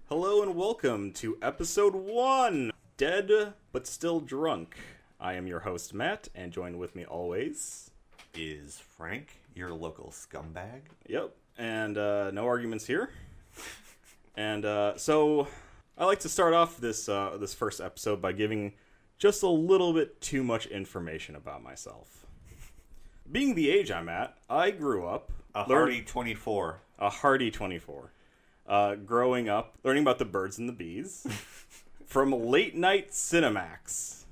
Hello and welcome to episode 1, Dead But Still Drunk. I am your host, Matt, and joined with me always is Frank, your local scumbag. Yep, and no arguments here. And so I like to start off this first episode by giving just a little bit too much information about myself. Being the age I'm at, I grew up... A hearty 24. Growing up, learning about the birds and the bees from late night Cinemax.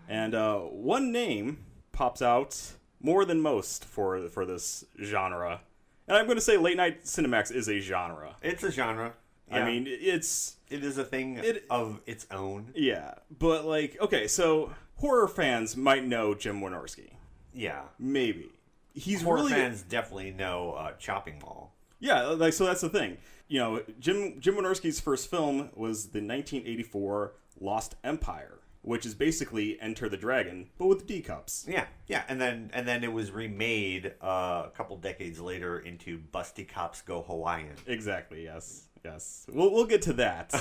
And one name pops out more than most for this genre. And I'm going to say late night Cinemax is a genre. It's a genre. Yeah. I mean, it is a thing of its own. Yeah, but okay, so horror fans might know Jim Wynorski. Yeah. Maybe. Horror fans definitely know Chopping Mall. Yeah, so that's the thing. You know, Jim Wynorski's first film was the 1984 Lost Empire, which is basically Enter the Dragon, but with D-cups. Yeah, and then it was remade a couple decades later into Busty Cops Go Hawaiian. Exactly. Yes. We'll get to that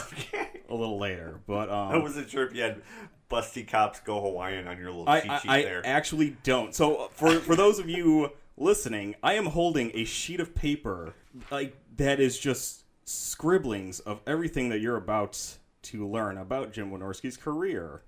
a little later, but I wasn't sure if you had Busty Cops Go Hawaiian on your little cheat sheet there. I actually don't. So for those of you listening, I am holding a sheet of paper that is just scribblings of everything that you're about to learn about Jim Wynorski's career.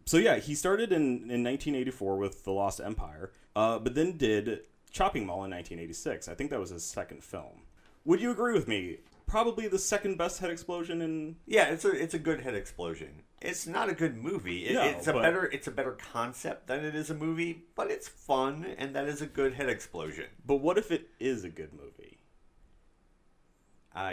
So yeah, he started in 1984 with The Lost Empire, but then did Chopping Mall in 1986. I think that was his second film. Would you agree with me? Probably the second best head explosion in... Yeah, it's a good head explosion. It's not a good movie. It's a better concept than it is a movie, but it's fun, and that is a good head explosion. But what if it is a good movie?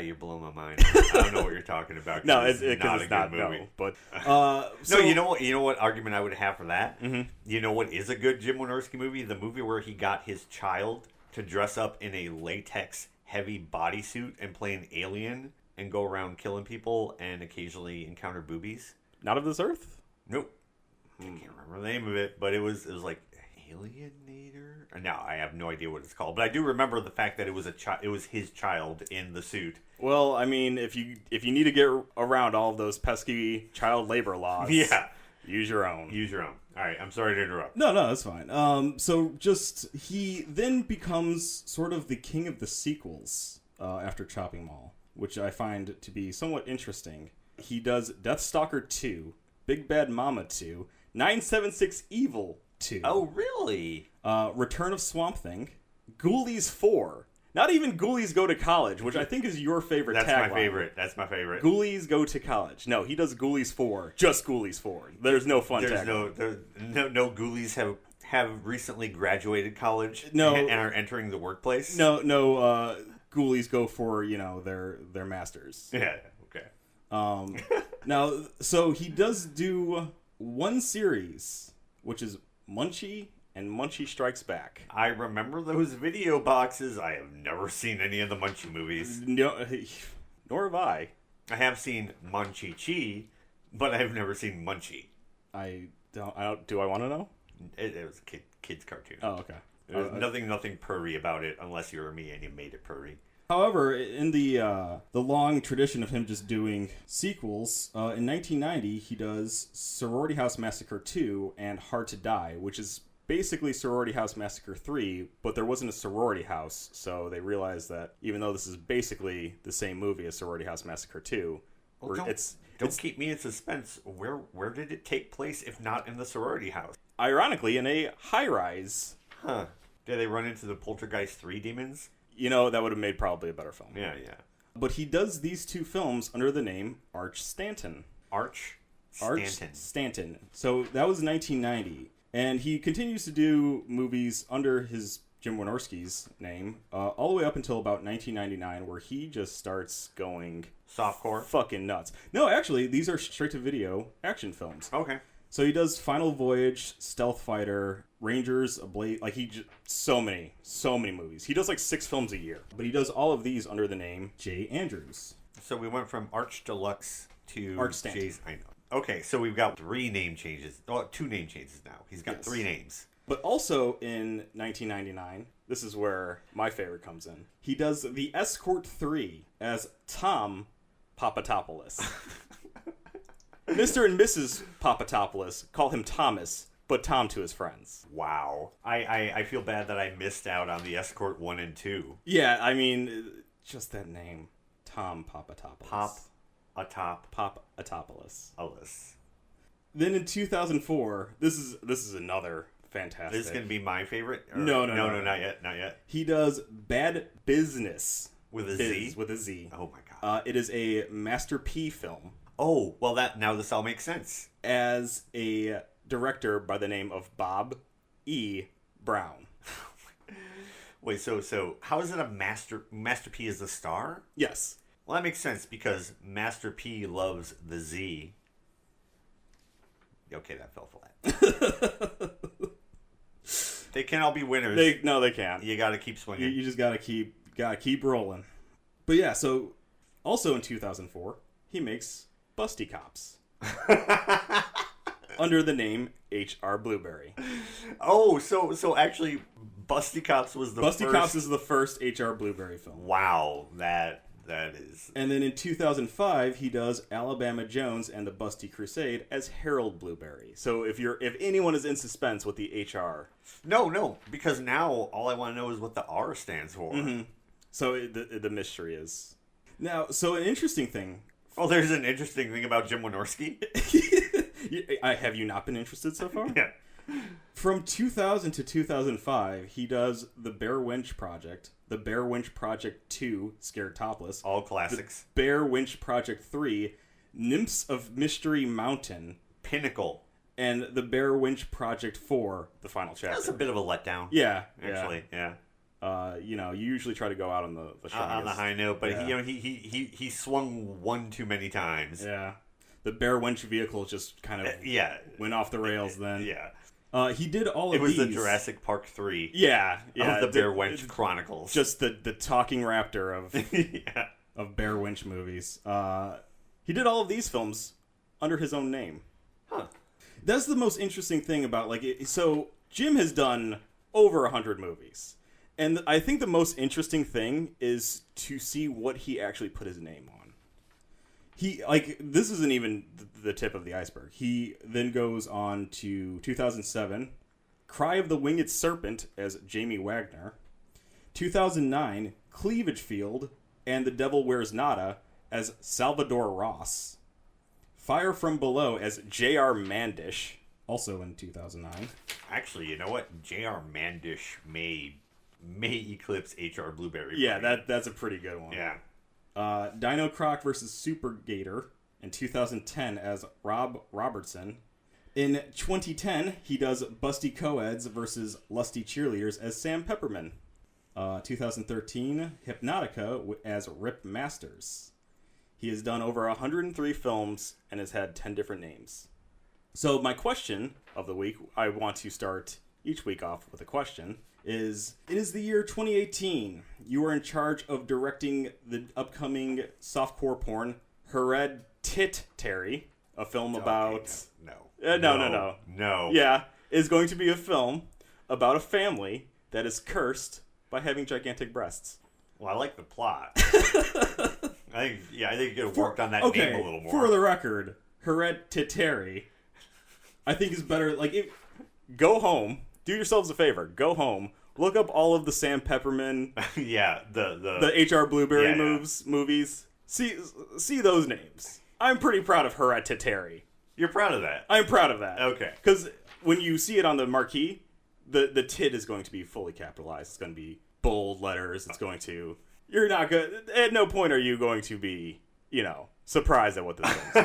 You're blowing my mind. I don't know what you're talking about. No, it's not a good movie. No, but no, you know what argument I would have for that? Mm-hmm. You know what is a good Jim Wynorski movie? The movie where he got his child to dress up in a latex heavy bodysuit and play an alien and go around killing people and occasionally encounter boobies. Not of This Earth? Nope. I can't remember the name of it, but it was like Alienator. No, I have no idea what it's called, but I do remember the fact that it was it was his child in the suit. Well, I mean, if you need to get around all of those pesky child labor laws, yeah, use your own. All right, I'm sorry to interrupt. No, that's fine. So he then becomes sort of the king of the sequels after Chopping Mall, which I find to be somewhat interesting. He does Deathstalker 2, Big Bad Mama 2, 976 Evil 2. Oh, really? Return of Swamp Thing, Ghoulies 4. Not even Ghoulies Go to College, which I think is your favorite tagline. That's my favorite. Ghoulies Go to College. No, he does Ghoulies 4. Just Ghoulies 4. There's no fun tagline. No Ghoulies have recently graduated college and are entering the workplace. No, Ghoulies go for, their masters. Yeah, okay. Now, so he does do one series, which is Munchie and Munchie Strikes Back. I remember those video boxes. I have never seen any of the Munchie movies. No, nor have I. I have seen Munchie Chi, but I have never seen Munchie. Do I want to know? It was a kid's cartoon. Oh, okay. There's nothing purry about it unless you're me and you made it purry. However, in the long tradition of him just doing sequels, in 1990 he does Sorority House Massacre 2 and Hard to Die, which is basically Sorority House Massacre 3, but there wasn't a sorority house, so they realized that even though this is basically the same movie as Sorority House Massacre 2, don't keep me in suspense. Where did it take place if not in the sorority house? Ironically, in a high-rise. Huh. Did they run into the Poltergeist 3 demons? That would have made probably a better film. Yeah. But he does these two films under the name Arch Stanton. Arch Stanton. So that was 1990. And he continues to do movies under his Jim Wynorski's name all the way up until about 1999, where he just starts going softcore, fucking nuts. No, actually, these are straight-to-video action films. Okay. So he does Final Voyage, Stealth Fighter, Rangers, Ablaze, so many movies. He does 6 films a year, but he does all of these under the name J. Andrews. So we went from Arch Deluxe to Arch Stanton. J's. I know. Okay, so we've got 3 name changes. Oh, 2 name changes now. He's got 3 names. But also in 1999, this is where my favorite comes in. He does The Escort 3 as Tom Papadopoulos. Mr. and Mrs. Papadopoulos call him Thomas, but Tom to his friends. Wow. I feel bad that I missed out on the Escort 1 and 2. Yeah, I mean, just that name. Tom Papadopoulos. Papadopoulos. Alice. Then in 2004, this is another fantastic. This is going to be my favorite? No, not yet. Not yet. He does Bad Business. With a Z? With a Z. Oh my god. It is a Master P film. Oh, well, now this all makes sense. As a director by the name of Bob E. Brown. Wait, so how is it a Master P is the star? Yes. Well, that makes sense because Master P loves the Z. Okay, that fell flat. They can't all be winners. They can't. You got to keep swinging. You just gotta keep rolling. But yeah, so also in 2004, he makes Busty Cops under the name H.R. Blueberry. Oh, so actually, Busty Cops was the Busty first... Cops is the first H.R. Blueberry film. Wow, that is. And then in 2005, he does Alabama Jones and the Busty Crusade as Harold Blueberry. So if anyone is in suspense with the H.R. No, because now all I want to know is what the R stands for. Mm-hmm. So the mystery is now. So an interesting thing. Oh, there's an interesting thing about Jim Wynorski. Have you not been interested so far? Yeah. From 2000 to 2005, he does the Bear Winch Project, the Bear Winch Project 2, Scared Topless, All classics. the Bear Winch Project 3, Nymphs of Mystery Mountain, Pinnacle, and the Bear Winch Project 4, the final chapter. That's a bit of a letdown. Yeah, actually, yeah. You usually try to go out on the on the high note, but yeah. he swung one too many times. Yeah, the Bear Winch vehicle just kind of went off the rails. Then he did all of these. It was the Jurassic Park 3. Yeah, of the Bear Winch Chronicles. Just the talking raptor of of Bear Winch movies. He did all of these films under his own name. Huh. That's the most interesting thing about so Jim has done over 100 movies. And I think the most interesting thing is to see what he actually put his name on. This isn't even the tip of the iceberg. He then goes on to 2007, Cry of the Winged Serpent as Jamie Wagner, 2009, Cleavage Field and The Devil Wears Nada as Salvador Ross, Fire from Below as J.R. Mandish, also in 2009. Actually, you know what? J.R. Mandish may eclipse H.R. Blueberry. Yeah, that's a pretty good one. Yeah. Dino Croc versus Super Gator in 2010 as Rob Robertson. In 2010, he does Busty Coeds versus Lusty Cheerleaders as Sam Pepperman. 2013, Hypnotica as Rip Masters. He has done over 103 films and has had 10 different names. So my question of the week, I want to start each week off with a question, is it is the year 2018. You are in charge of directing the upcoming softcore porn Hereditary, a film about... No. Yeah, is going to be a film about a family that is cursed by having gigantic breasts. Well, I like the plot. I think you could have worked on that name a little more. For the record, Hereditary, I think is better. Go home. Do yourselves a favor. Go home. Look up all of the Sam Pepperman. The H.R. Blueberry movies. See those names. I'm pretty proud of Hereditary. You're proud of that? I'm proud of that. Okay. Because when you see it on the marquee, the tit is going to be fully capitalized. It's going to be bold letters. It's going to... You're not good. At no point are you going to be, surprised at what this is.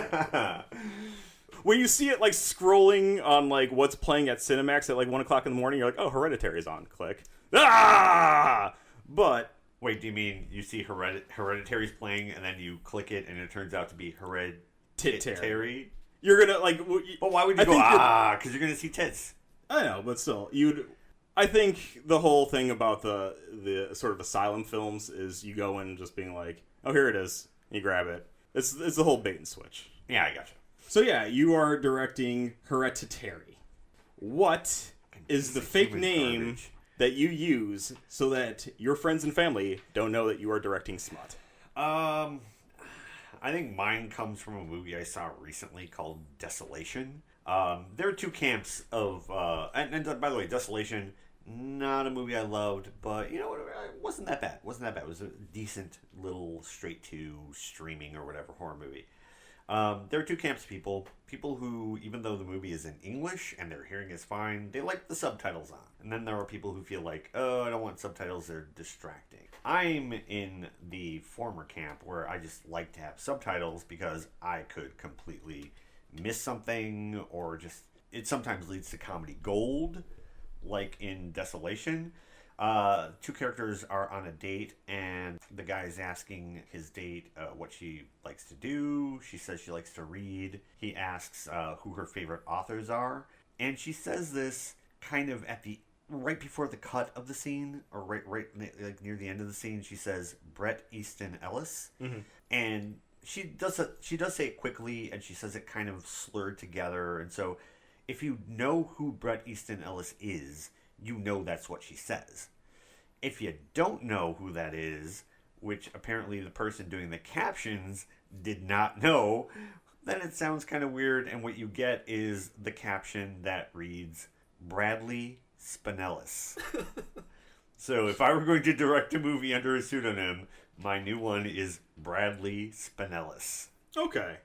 When you see it scrolling on what's playing at Cinemax at 1 o'clock in the morning, you're like, oh, Hereditary's on. Click. Ah! But wait, do you mean you see Hereditary's playing and then you click it and it turns out to be Hereditary? You're gonna But why would you go because you're gonna see tits? I know, but still, I think the whole thing about the sort of asylum films is you go in just being like, oh, here it is. You grab it. It's the whole bait and switch. Yeah, I gotcha. So yeah, you are directing Hereditary. What is the fake name that you use so that your friends and family don't know that you are directing smut? I I think mine comes from a movie I saw recently called Desolation. There are two camps of, and by the way, Desolation, not a movie I loved, but you know what? It wasn't that bad. It was a decent little straight to streaming or whatever horror movie. There are two camps of people. People who, even though the movie is in English and their hearing is fine, they like the subtitles on. And then there are people who feel like, oh, I don't want subtitles, they're distracting. I'm in the former camp where I just like to have subtitles because I could completely miss something, or just, it sometimes leads to comedy gold, like in Desolation. Two characters are on a date, and the guy is asking his date what she likes to do. She says she likes to read. He asks who her favorite authors are, and she says this kind of at the right before the cut of the scene, or right like near the end of the scene. She says Bret Easton Ellis, and she does say it quickly, and she says it kind of slurred together. And so, if you know who Bret Easton Ellis is, you know that's what she says. If you don't know who that is, which apparently the person doing the captions did not know, then it sounds kind of weird, and what you get is the caption that reads, Bradley Spineliss. So if I were going to direct a movie under a pseudonym, my new one is Bradley Spineliss. Okay.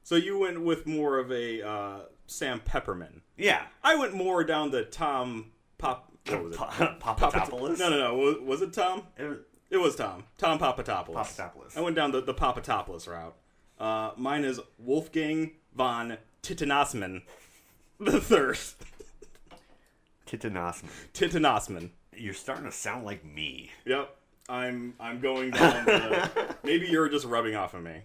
So you went with more of a Sam Pepperman. Yeah. I went more down the Tom what was it? Papadopoulos? No. Was it Tom? It was Tom. Tom Papadopoulos. Papadopoulos. I went down the Papadopoulos route. Mine is Wolfgang von Titanosman the Third. Titanosman. You're starting to sound like me. Yep. I'm going down maybe you're just rubbing off of me.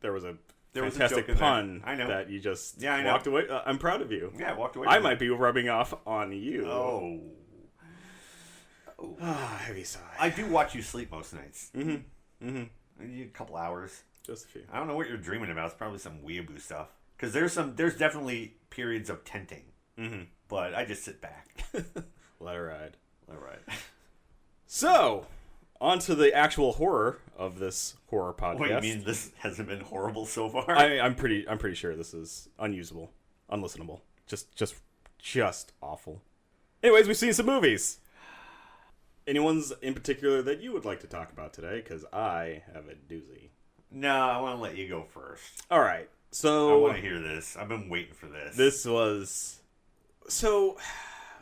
There was a fantastic pun I know. that you just I walked away. I'm proud of you. Yeah, I walked away. I might be rubbing off on you. Oh. Heavy sigh. I do watch you sleep most nights. Mm-hmm. A couple hours. Just a few. I don't know what you're dreaming about. It's probably some weeaboo stuff. Because there's definitely periods of tenting. Mm-hmm. But I just sit back. Let her ride. So, on to the actual horror of this horror podcast. What, you mean this hasn't been horrible so far? I'm pretty sure this is unusable, unlistenable, just awful. Anyways, we've seen some movies. Anyone's in particular that you would like to talk about today? Because I have a doozy. No, I want to let you go first. All right, so I want to hear this. I've been waiting for this. So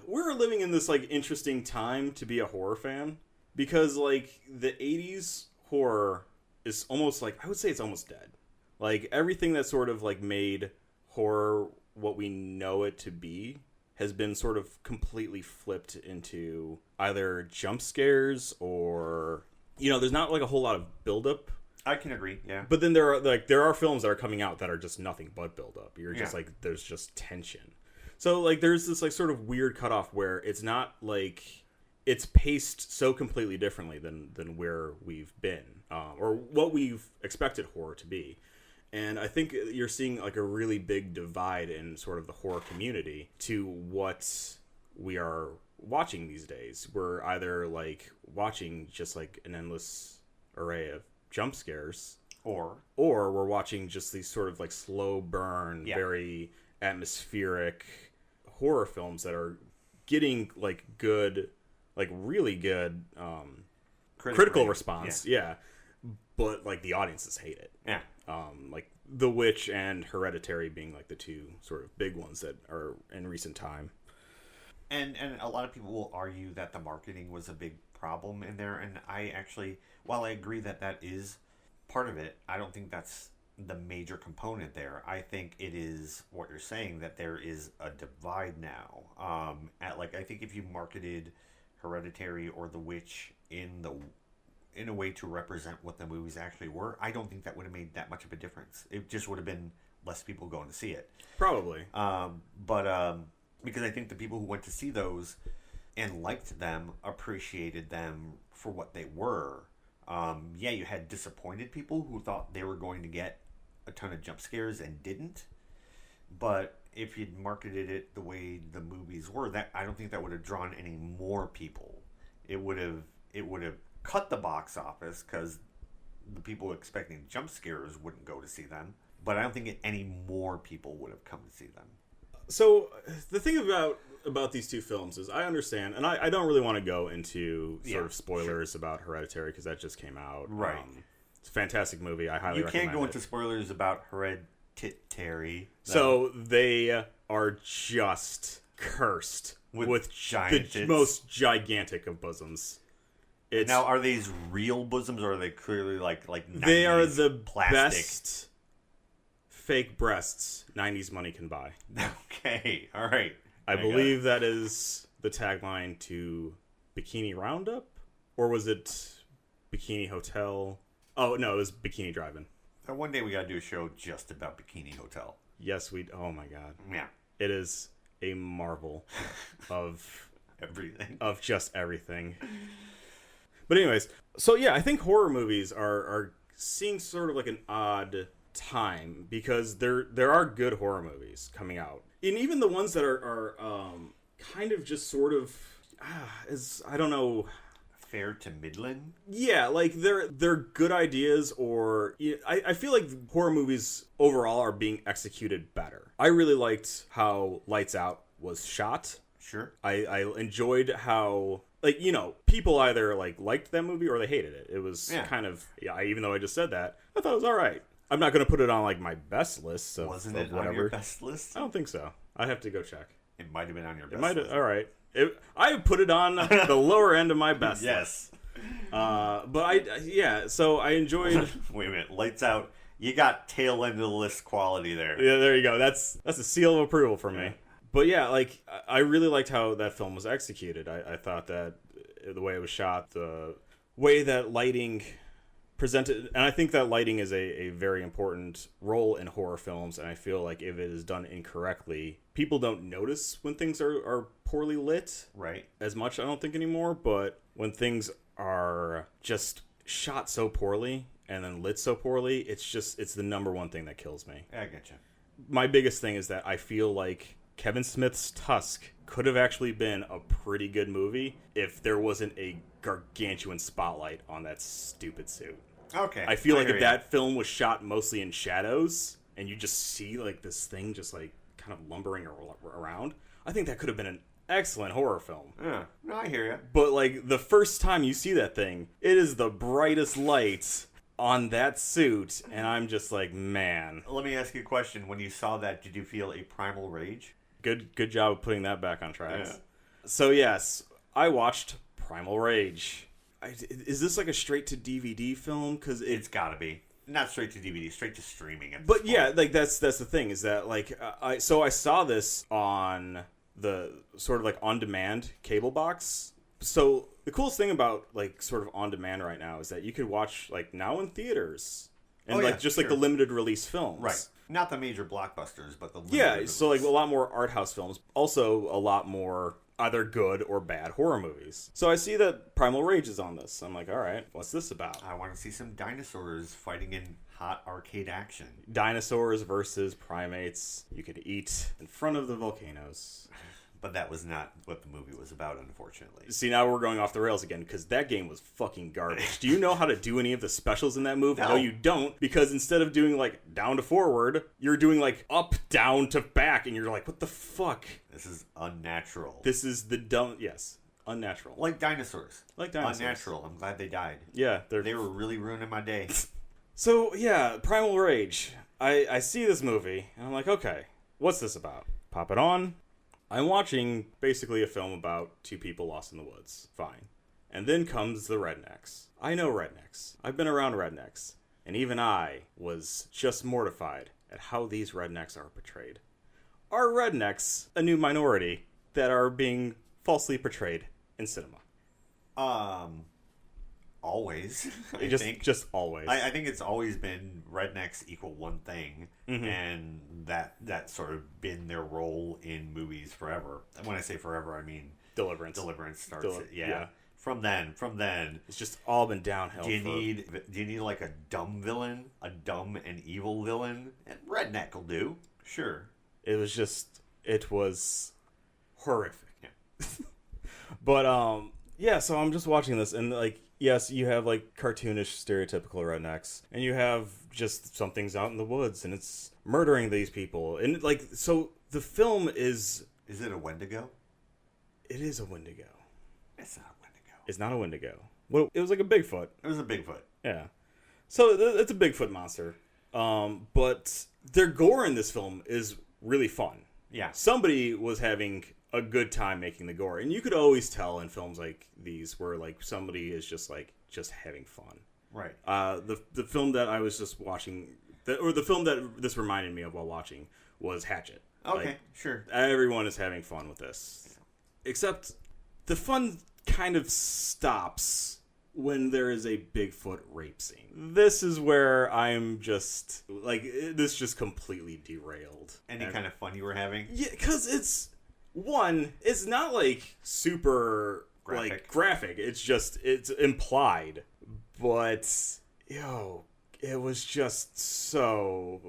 we're living in this like interesting time to be a horror fan, because like the 80s horror is almost like, I would say it's almost dead. Like everything that sort of like made horror what we know it to be has been sort of completely flipped into either jump scares or, you know, there's not like a whole lot of buildup. I can agree, yeah. But then there are films that are coming out that are just nothing but buildup. You're just like, there's just tension. So like there's this like sort of weird cutoff where it's not like, it's paced so completely differently than where we've been, or what we've expected horror to be. And I think you're seeing like a really big divide in sort of the horror community to what we are watching these days. We're either like watching just like an endless array of jump scares, or we're watching just these sort of like slow burn, very atmospheric horror films that are getting like good, like really good critical response. Yeah. But like the audiences hate it. Yeah. Like The Witch and Hereditary being like the two sort of big ones that are in recent time. And a lot of people will argue that the marketing was a big problem in there, and I actually, while I agree that that is part of it, I don't think that's the major component there. I think it is what you're saying, that there is a divide now. I think if you marketed Hereditary or The Witch in a way to represent what the movies actually were, I don't think that would have made that much of a difference. It just would have been less people going to see it. Probably. Because I think the people who went to see those and liked them appreciated them for what they were. You had disappointed people who thought they were going to get a ton of jump scares and didn't. But if you'd marketed it the way the movies were, that I don't think that would have drawn any more people. It would have cut the box office because the people expecting jump scares wouldn't go to see them. But I don't think any more people would have come to see them. So the thing about these two films is I understand, and I don't really want to go into sort of spoilers about Hereditary because that just came out. Right. It's a fantastic movie. I highly recommend it. You can't go into spoilers about Hereditary. So they are just cursed with the most gigantic of bosoms. Now, are these real bosoms or are they clearly like 90s they are the plastic? Best fake breasts 90s money can buy. Okay, all right. I believe that is the tagline to Bikini Roundup, or was it Bikini Hotel? Oh no, it was Bikini Drive-In. One day we gotta do a show just about Bikini Hotel. Yes, we. Oh my god. Yeah. It is a marvel of everything. Of just everything. But anyways, so yeah, I think horror movies are seeing sort of like an odd time because there are good horror movies coming out, and even the ones that are kind of just sort of is, I don't know, fair to middling. Yeah, like they're good ideas, or I feel like horror movies overall are being executed better. I really liked how Lights Out was shot. Sure. I enjoyed how, like, you know, people either like liked that movie or they hated it. It was kind of, even though I just said that, I thought it was all right. I'm not going to put it on like my best list of, Wasn't it whatever. On your best list? I don't think so. I'd have to go check. It might have been on your best list. All right. I put it on the lower end of my best yes. list. But so I enjoyed... Wait a minute. Lights Out. You got tail end of the list quality there. Yeah, there you go. That's a seal of approval for me. But yeah, like, I really liked how that film was executed. I thought that the way it was shot, the way that lighting presented, and I think that lighting is a very important role in horror films, and I feel like if it is done incorrectly, people don't notice when things are poorly lit as much, I don't think, anymore. But when things are just shot so poorly and then lit so poorly, it's the number one thing that kills me. I get you. My biggest thing is that I feel like Kevin Smith's Tusk could have actually been a pretty good movie if there wasn't a gargantuan spotlight on that stupid suit. Okay. I feel like if that film was shot mostly in shadows and you just see like this thing just like kind of lumbering around, I think that could have been an excellent horror film. Yeah, no, I hear you. But like the first time you see that thing, it is the brightest light on that suit, and I'm just like, man. Let me ask you a question. When you saw that, did you feel a primal rage? Good job of putting that back on track. Yeah. So yes, I watched Primal Rage. Is this like a straight to DVD film? Because it's gotta be not straight to DVD, straight to streaming. But yeah, like that's the thing is that like I saw this on the sort of like on demand cable box. So the coolest thing about like sort of on demand right now is that you could watch like now in theaters and like the limited release films. Right. Not the major blockbusters, but the limited release. So like a lot more art house films. Also a lot more either good or bad horror movies. So I see that Primal Rage is on this. I'm like, all right, what's this about? I want to see some dinosaurs fighting in hot arcade action. Dinosaurs versus primates you could eat in front of the volcanoes. But that was not what the movie was about, unfortunately. See, now we're going off the rails again, because that game was fucking garbage. Do you know how to do any of the specials in that movie? No, you don't, because instead of doing, like, down to forward, you're doing, like, up, down to back, and you're like, what the fuck? This is unnatural. This is the dumb... Yes, unnatural. Like dinosaurs. Unnatural. I'm glad they died. Yeah. They were really ruining my day. So, yeah, Primal Rage. I see this movie, and I'm like, okay, what's this about? Pop it on. I'm watching basically a film about two people lost in the woods. Fine. And then comes the rednecks. I know rednecks. I've been around rednecks. And even I was just mortified at how these rednecks are portrayed. Are rednecks a new minority that are being falsely portrayed in cinema? Always. Just always. I think it's always been rednecks equal one thing, and that sort of been their role in movies forever. And when I say forever, I mean Deliverance. Deliverance starts it. Yeah. From then, it's just all been downhill. Do you need like a dumb villain, a dumb and evil villain? And redneck will do. Sure. It was horrific. Yeah. But yeah, so I'm just watching this, and like yes, you have like cartoonish, stereotypical rednecks, and you have just something's out in the woods and it's murdering these people, and like so the film is. Is it a Wendigo? It is a Wendigo. It's not a Wendigo. It's not a Wendigo. Well, it was like a Bigfoot. It was a Bigfoot. Yeah. So it's a Bigfoot monster. But their gore in this film is really fun. Yeah. Somebody was having a good time making the gore, and you could always tell in films like these where like somebody is just having fun. Right. The film that I was just watching, or the film that this reminded me of while watching, was Hatchet. Okay, like, sure. Everyone is having fun with this, except the fun kind of stops when there is a Bigfoot rape scene. This is where I'm just like, this just completely derailed. Any kind of fun you were having? Yeah, because it's not like super graphic. It's implied, but it was just so.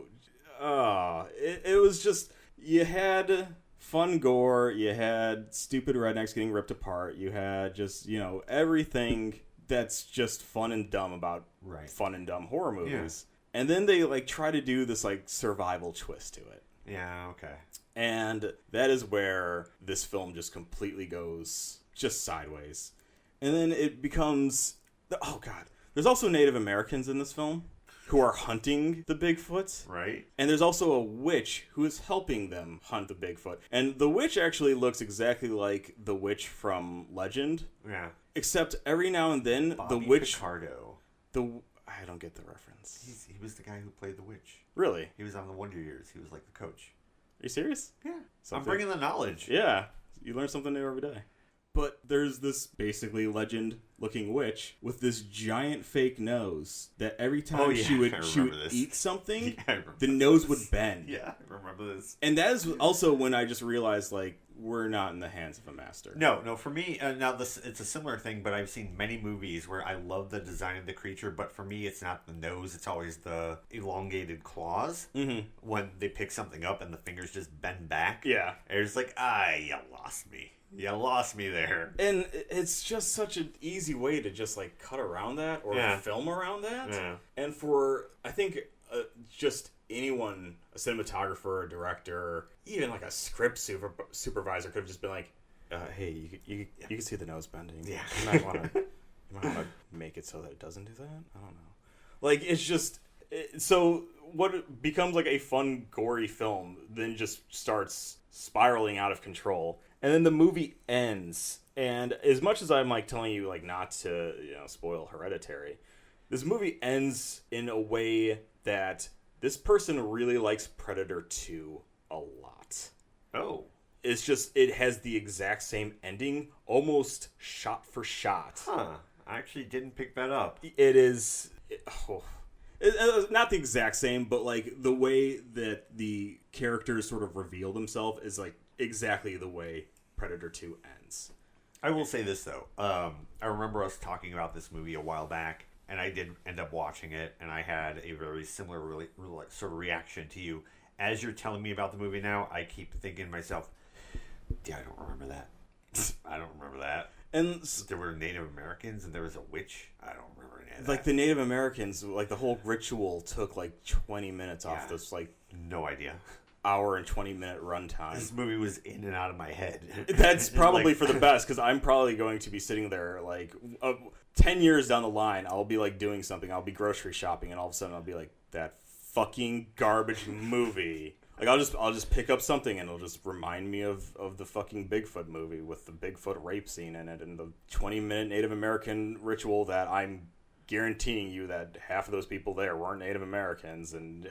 It was just, you had fun gore, you had stupid rednecks getting ripped apart, you had just, everything that's just fun and dumb about fun and dumb horror movies. Yeah. And then they like try to do this like survival twist to it. Yeah, okay. And that is where this film just completely goes just sideways. And then it becomes, oh god, there's also Native Americans in this film who are hunting the Bigfoot. Right. And there's also a witch who is helping them hunt the Bigfoot. And the witch actually looks exactly like the witch from Legend. Yeah. Except every now and then, Bobby the witch... Picardo. I don't get the reference. He was the guy who played the witch. Really? He was on the Wonder Years. He was like the coach. Are you serious? Yeah. I'm bringing the knowledge. Yeah. You learn something new every day. But there's this basically legend-looking witch with this giant fake nose that every time she would eat something, the nose would bend. Yeah, I remember this. And that is also when I just realized, like, we're not in the hands of a master. No, for me, it's a similar thing, but I've seen many movies where I love the design of the creature, but for me, it's not the nose, it's always the elongated claws. Mm-hmm. When they pick something up and the fingers just bend back. Yeah. And it's like, you lost me. You lost me there. And it's just such an easy way to just, like, cut around that or film around that. Yeah. And for, I think, just anyone, a cinematographer, a director, even, like, a script supervisor could have just been like, hey, you can see the nose bending. Yeah. You might want to make it so that it doesn't do that? I don't know. Like, it's just... So what becomes, like, a fun, gory film then just starts spiraling out of control. And then the movie ends. And as much as I'm like telling you like not to, spoil Hereditary, this movie ends in a way that this person really likes Predator 2 a lot. Oh. It's just, it has the exact same ending, almost shot for shot. Huh. I actually didn't pick that up. It is... not the exact same, but like the way that the characters sort of reveal themselves is like exactly the way Predator 2 ends. I will say this though. I remember us talking about this movie a while back, and I did end up watching it, and I had a very similar sort of reaction to you. As you're telling me about the movie now, I keep thinking to myself, I don't remember that. I don't remember that. And there were Native Americans and there was a witch. I don't remember any of that. Like the Native Americans, like the whole ritual took like 20 minutes off this like no idea hour and 20-minute runtime. This movie was in and out of my head. That's probably for the best, because I'm probably going to be sitting there like 10 years down the line. I'll be like doing something. I'll be grocery shopping, and all of a sudden I'll be like, that fucking garbage movie. Like I'll just pick up something and it'll just remind me of the fucking Bigfoot movie with the Bigfoot rape scene in it and the 20-minute Native American ritual that I'm guaranteeing you that half of those people there weren't Native Americans, and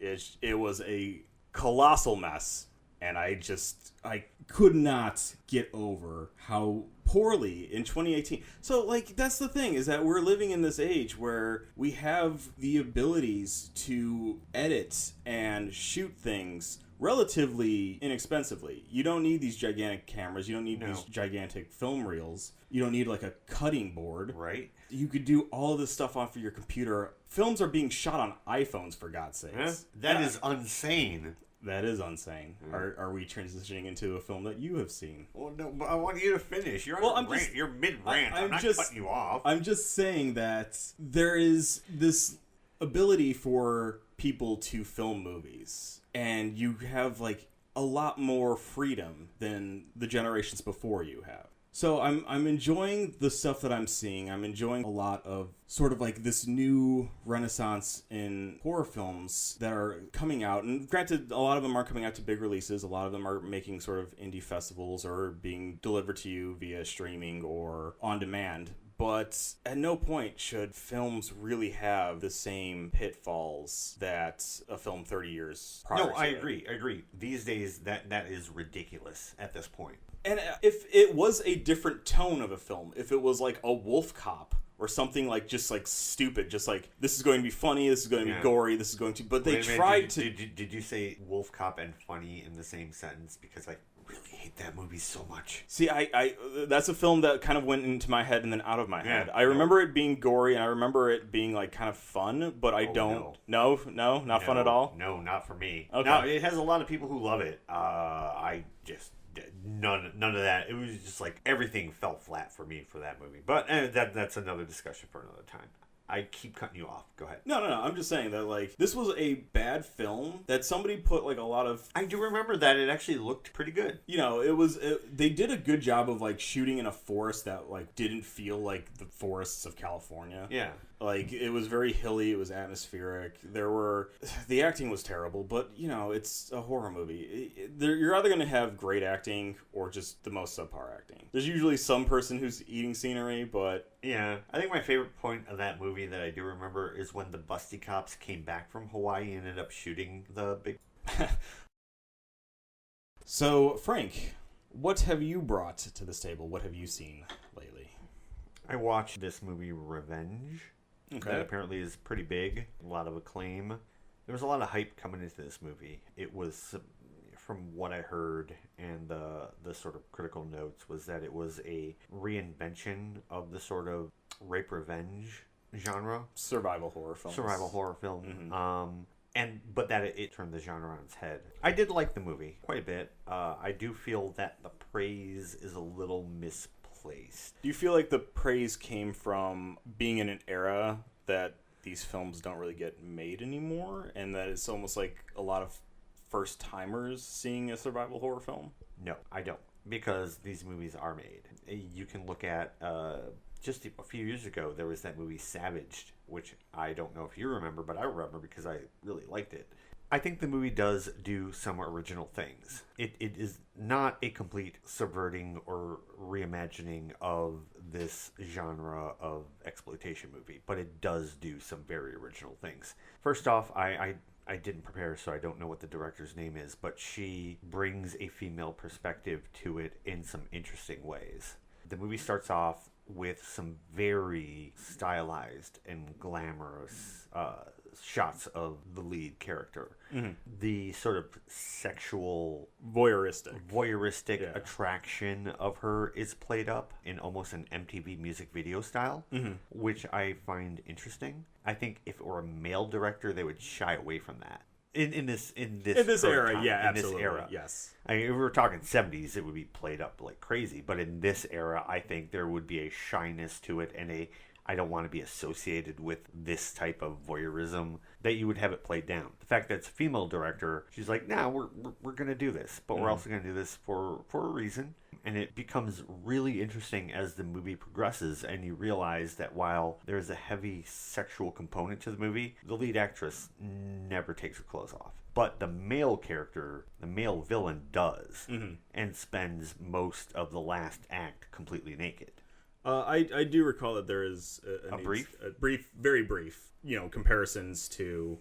it was a colossal mess. And I could not get over how poorly in 2018. So, like, that's the thing, is that we're living in this age where we have the abilities to edit and shoot things relatively inexpensively. You don't need these gigantic cameras. You don't need these gigantic film reels. You don't need, like, a cutting board. Right. You could do all of this stuff off of your computer. Films are being shot on iPhones, for God's sakes. That is insane. That is unsane. Are we transitioning into a film that you have seen? Well, no, but I want you to finish. You're on a rant. You're mid-rant. I'm not cutting you off. I'm just saying that there is this ability for people to film movies, and you have like a lot more freedom than the generations before you have. So I'm enjoying the stuff that I'm seeing. I'm enjoying a lot of sort of like this new renaissance in horror films that are coming out. And granted, a lot of them are coming out to big releases. A lot of them are making sort of indie festivals or being delivered to you via streaming or on demand. But at no point should films really have the same pitfalls that a film 30 years prior to. No, I agree. These days, that is ridiculous at this point. And if it was a different tone of a film, if it was like a Wolf Cop or something like just like stupid, just like this is going to be funny, this is going to be gory, this is going to... But they tried to... Did you say Wolf Cop and funny in the same sentence? Because I really hate that movie so much. See, I that's a film that kind of went into my head and then out of my head. I remember it being gory and I remember it being like kind of fun, but I don't... No, not fun at all? No, not for me. Okay. No, it has a lot of people who love it. I just... None of that. It was just like everything fell flat for me for that movie. But that's another discussion for another time. I keep cutting you off. Go ahead. No. I'm just saying that, like, this was a bad film that somebody put, like, a lot of... I do remember that. It actually looked pretty good. You know, they did a good job of, like, shooting in a forest that, like, didn't feel like the forests of California. Yeah. Like, it was very hilly. It was atmospheric. The acting was terrible, but, you know, it's a horror movie. You're either going to have great acting or just the most subpar acting. There's usually some person who's eating scenery, but... Yeah. I think my favorite point of that movie that I do remember is when the busty cops came back from Hawaii and ended up shooting the big... So, Frank, what have you brought to this table? What have you seen lately? I watched this movie, Revenge. Okay. That apparently is pretty big. A lot of acclaim. There was a lot of hype coming into this movie. It was, from what I heard and the sort of critical notes, was that it was a reinvention of the sort of rape revenge genre. Survival horror film. Mm-hmm. But that it turned the genre on its head. I did like the movie quite a bit. I do feel that the praise is a little misplaced. Do you feel like the praise came from being in an era that these films don't really get made anymore, and that it's almost like a lot of first-timers seeing a survival horror film? No, I don't. Because these movies are made. You can look at... just a few years ago, there was that movie Savaged, which I don't know if you remember, but I remember because I really liked it. I think the movie does do some original things. It is not a complete subverting or reimagining of this genre of exploitation movie, but it does do some very original things. First off, I didn't prepare, so I don't know what the director's name is, but she brings a female perspective to it in some interesting ways. The movie starts off with some very stylized and glamorous shots of the lead character. Mm-hmm. The sort of sexual voyeuristic attraction of her is played up in almost an MTV music video style, which I find interesting. I think if it were a male director, they would shy away from that. In this era, time, yeah, in absolutely, this era, yes. I mean, if we were talking 70s, it would be played up like crazy. But in this era, I think there would be a shyness to it and I don't want to be associated with this type of voyeurism, that you would have it played down. The fact that it's a female director, she's like, nah, we're going to do this, but we're also going to do this for a reason. And it becomes really interesting as the movie progresses, and you realize that while there's a heavy sexual component to the movie, the lead actress never takes her clothes off. But the male character, the male villain, does, and spends most of the last act completely naked. I do recall that there is very brief, comparisons to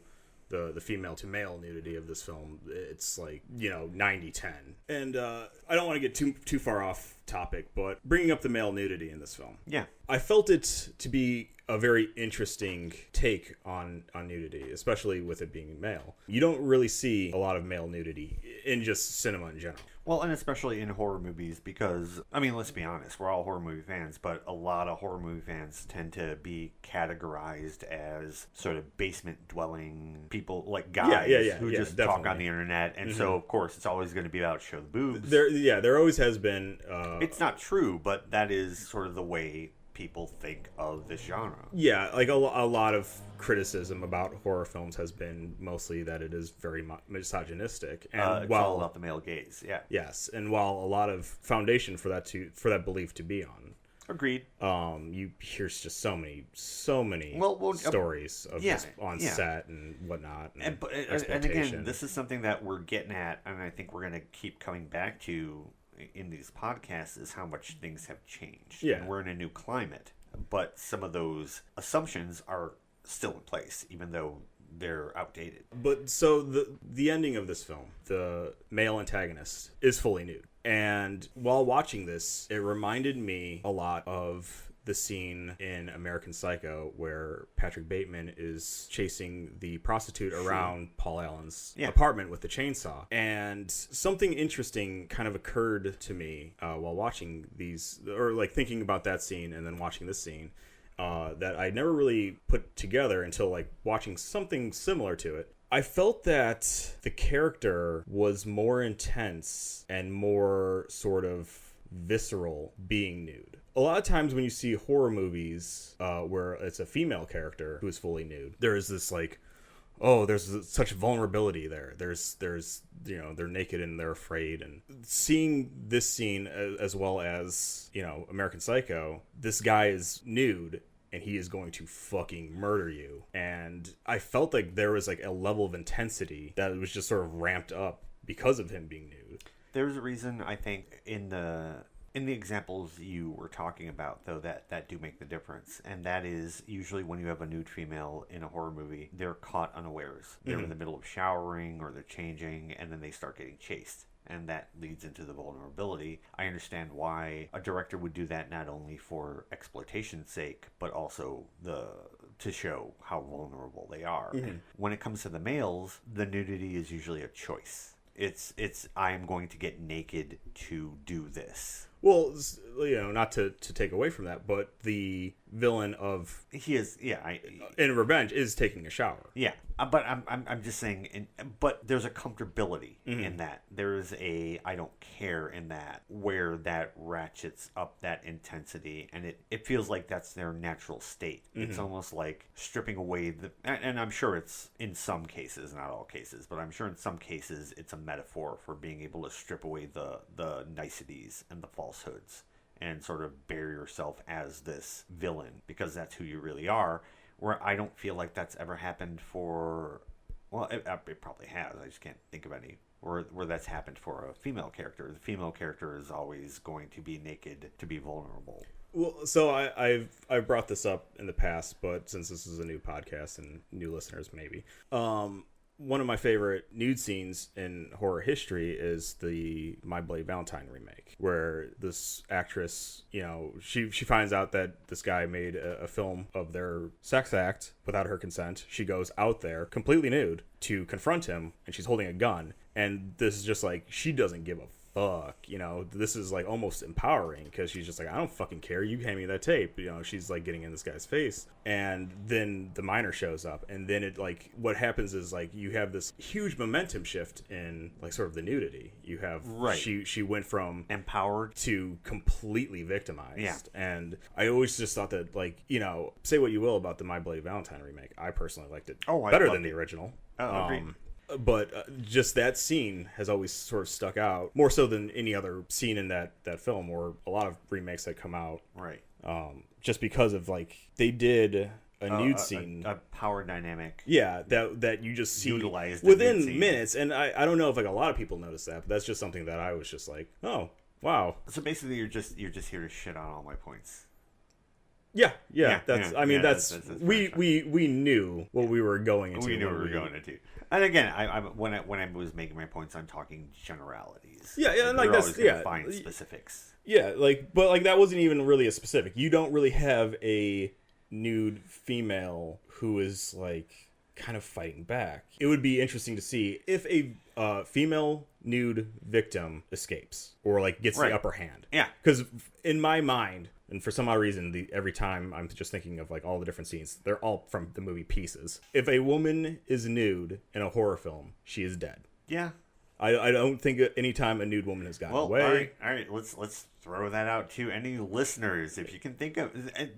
the female to male nudity of this film. It's like, 90-10. And I don't want to get too far off topic, but bringing up the male nudity in this film. Yeah. I felt it to be a very interesting take on nudity, especially with it being male. You don't really see a lot of male nudity in just cinema in general. Well, and especially in horror movies, because, I mean, let's be honest, we're all horror movie fans, but a lot of horror movie fans tend to be categorized as sort of basement-dwelling people, like guys who just definitely talk on the internet, and so, of course, it's always going to be about show the boobs. There always has been... it's not true, but that is sort of the way people think of this genre. Yeah, like a lot of criticism about horror films has been mostly that it is very misogynistic, and it's all about the male gaze. Yeah. Yes, and while a lot of foundation for that belief to be on. Agreed. You hear just so many stories of just on set and whatnot, and again, this is something that we're getting at, and I think we're going to keep coming back to in these podcasts, is how much things have changed. Yeah. And we're in a new climate, but some of those assumptions are still in place, even though they're outdated. But so the ending of this film, the male antagonist is fully nude. And while watching this, it reminded me a lot of the scene in American Psycho where Patrick Bateman is chasing the prostitute around Paul Allen's apartment with the chainsaw. And something interesting kind of occurred to me while watching these, or like thinking about that scene and then watching this scene, that I never really put together until like watching something similar to it. I felt that the character was more intense and more sort of visceral being nude. A lot of times when you see horror movies where it's a female character who is fully nude, there is this like, oh, there's such vulnerability there. There's you know, they're naked and they're afraid. And seeing this scene as well as, you know, American Psycho, this guy is nude and he is going to fucking murder you. And I felt like there was like a level of intensity that was just sort of ramped up because of him being nude. There's a reason, I think, in the examples you were talking about, though, that do make the difference. And that is usually when you have a nude female in a horror movie, they're caught unawares. They're in the middle of showering or they're changing, and then they start getting chased. And that leads into the vulnerability. I understand why a director would do that, not only for exploitation's sake, but also to show how vulnerable they are. And when it comes to the males, the nudity is usually a choice. It's I am going to get naked to do this. Well, you know, not to take away from that, but the villain of in Revenge is taking a shower. Yeah, but I'm just saying. But there's a comfortability in that. There's a I don't care in that, where that ratchets up that intensity, and it feels like that's their natural state. It's almost like stripping away and I'm sure it's in some cases, not all cases, but I'm sure in some cases it's a metaphor for being able to strip away the niceties and the falsehoods and sort of bury yourself as this villain, because that's who you really are. Where I don't feel like that's ever happened for, well, it probably has. I just can't think of any where that's happened for a female character. The female character is always going to be naked to be vulnerable. Well, so I've brought this up in the past, but since this is a new podcast and new listeners maybe, one of my favorite nude scenes in horror history is the My Bloody Valentine remake, where this actress, you know, she finds out that this guy made a film of their sex act without her consent. She goes out there completely nude to confront him, and she's holding a gun. And this is just like, she doesn't give a fuck, you know. This is like almost empowering, because she's just like, I don't fucking care, you hand me that tape, you know. She's like getting in this guy's face, and then the minor shows up, and then it like, what happens is like, you have this huge momentum shift in like sort of the nudity. You have she went from empowered to completely victimized. And I always just thought that, like, you know, say what you will about the My Bloody Valentine remake, I personally liked it better than the original. Agreed. But just that scene has always sort of stuck out, more so than any other scene in that film, or a lot of remakes that come out. Right. Just because of, like, they did a nude scene. A power dynamic. Yeah, that you just see utilized within minutes. And I don't know if, like, a lot of people notice that, but that's just something that I was just like, oh, wow. So basically you're just here to shit on all my points. Yeah. That's. I mean, that's we knew what we were going into. We knew what we were going into. And again, when I was making my points, I'm talking generalities. Yeah, and like that's find specifics. Yeah, but that wasn't even really a specific. You don't really have a nude female who is like kind of fighting back. It would be interesting to see if a female nude victim escapes or like gets the upper hand. Yeah, because in my mind, and for some odd reason, every time I'm just thinking of like all the different scenes, they're all from the movie Pieces. If a woman is nude in a horror film, she is dead. Yeah. I don't think any time a nude woman has gotten away. All right. Let's throw that out to any listeners. If you can think of,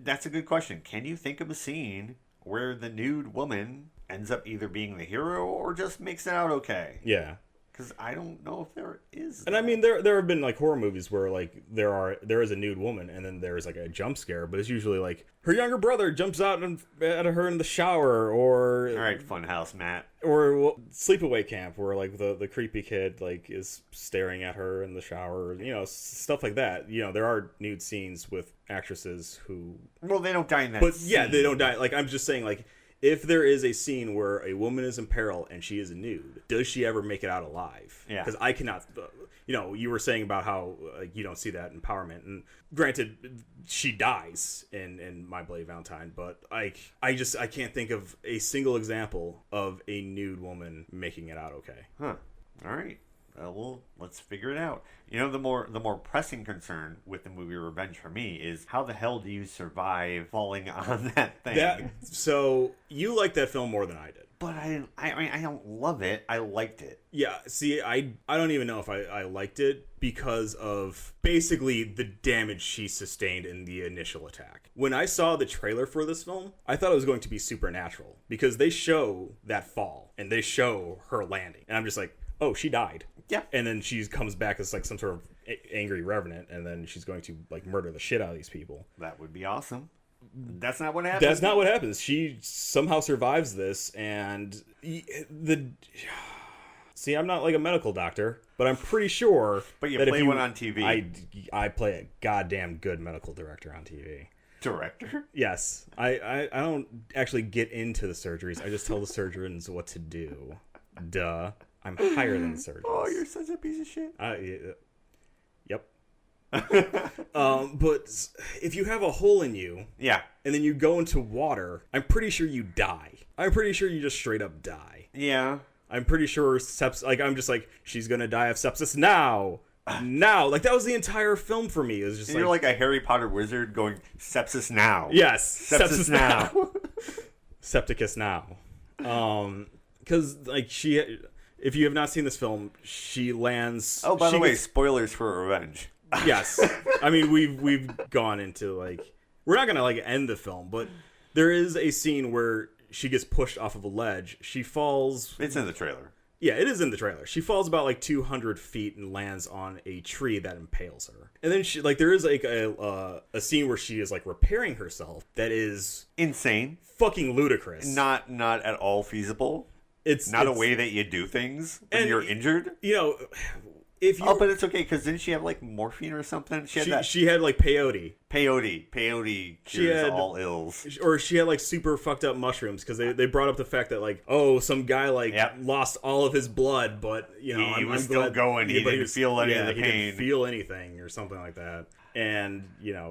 that's a good question. Can you think of a scene where the nude woman ends up either being the hero or just makes it out okay? Yeah. Because I don't know if there is. And I mean, there have been like horror movies where like there is a nude woman and then there's like a jump scare, but it's usually like her younger brother jumps out at her in the shower, or all right, Funhouse Matt, or Sleepaway Camp where like the creepy kid like is staring at her in the shower, stuff like that. There are nude scenes with actresses who they don't die in that. But scene. Yeah, they don't die. Like I'm just saying like. If there is a scene where a woman is in peril and she is nude, does she ever make it out alive? Yeah. Because I cannot, you were saying about how you don't see that empowerment. And granted, she dies in My Bloody Valentine, but I can't think of a single example of a nude woman making it out okay. Huh. All right. Well, let's figure it out. The more pressing concern with the movie Revenge for me is how the hell do you survive falling on that thing? So you like that film more than I did. But I don't love it. I liked it. Yeah, see, I don't even know if I liked it because of basically the damage she sustained in the initial attack. When I saw the trailer for this film, I thought it was going to be supernatural because they show that fall and they show her landing. And I'm just like, oh, she died. Yeah. And then she comes back as like some sort of angry revenant, and then she's going to like murder the shit out of these people. That would be awesome. That's not what happens. That's not what happens. She somehow survives this, and see, I'm not like a medical doctor, but I'm pretty sure. But you play one on TV. I play a goddamn good medical director on TV. Director? Yes. I don't actually get into the surgeries. I just tell the surgeons what to do. Duh. I'm higher than the surgeons. Oh, you're such a piece of shit. Yep. But if you have a hole in you, yeah, and then you go into water, I'm pretty sure you die. I'm pretty sure you just straight up die. Yeah. I'm pretty sure I'm just like, she's gonna die of sepsis now. Now, like that was the entire film for me. It was just you're like a Harry Potter wizard going sepsis now. Yes, sepsis now. Septicus now. Because like if you have not seen this film, she lands. Oh, by the way, spoilers for Revenge. Yes, I mean we've gone into like we're not gonna like end the film, but there is a scene where she gets pushed off of a ledge. She falls. It's in the trailer. Yeah, it is in the trailer. She falls about like 200 feet and lands on a tree that impales her. And then she there is like a scene where she is like repairing herself that is insane, fucking ludicrous, not at all feasible. It's a way that you do things when you're injured. But it's okay because didn't she have like morphine or something? She had like peyote. Peyote cures all ills. Or she had like super fucked up mushrooms because they brought up the fact that like some guy lost all of his blood, but he was still going. He didn't feel any of the pain. He didn't feel anything or something like that. And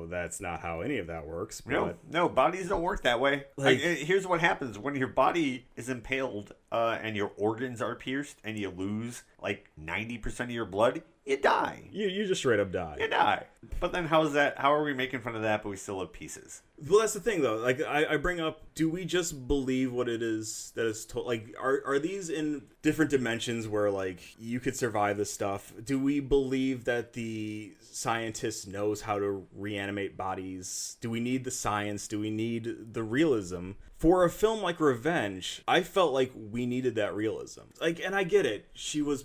that's not how any of that works. But, no, bodies don't work that way. Here's what happens when your body is impaled and your organs are pierced and you lose like 90% of your blood. You die. You just straight up die. You die. But then how are we making fun of that, but we still have pieces? Well, that's the thing, though. Like, I bring up, do we just believe what it is that is told? Like, are these in different dimensions where, like, you could survive this stuff? Do we believe that the scientist knows how to reanimate bodies? Do we need the science? Do we need the realism? For a film like Revenge, I felt like we needed that realism. Like, and I get it. She was,